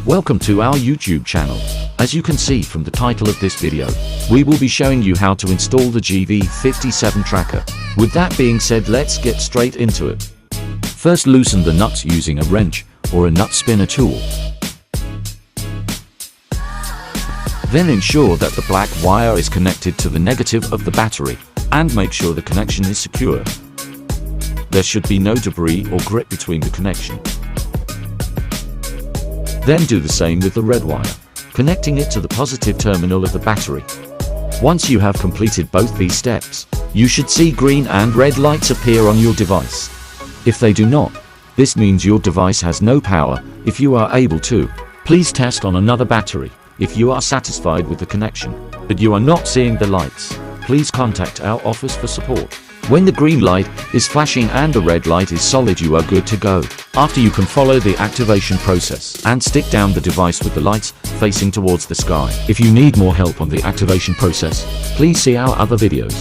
Welcome to our YouTube channel. As you can see from the title of this video, we will be showing you how to install the GV57 tracker. With that being said, let's get straight into it. First, loosen the nuts using a wrench or a nut spinner tool. Then ensure that the black wire is connected to the negative of the battery, and make sure the connection is secure. There should be no debris or grip between the connection. Then do the same with the red wire, connecting it to the positive terminal of the battery. Once you have completed both these steps, you should see green and red lights appear on your device. If they do not, this means your device has no power. If you are able to, please test on another battery. If you are satisfied with the connection, but you are not seeing the lights, please contact our office for support. When the green light is flashing and the red light is solid, you are good to go. After, you can follow the activation process and stick down the device with the lights facing towards the sky. If you need more help on the activation process, please see our other videos.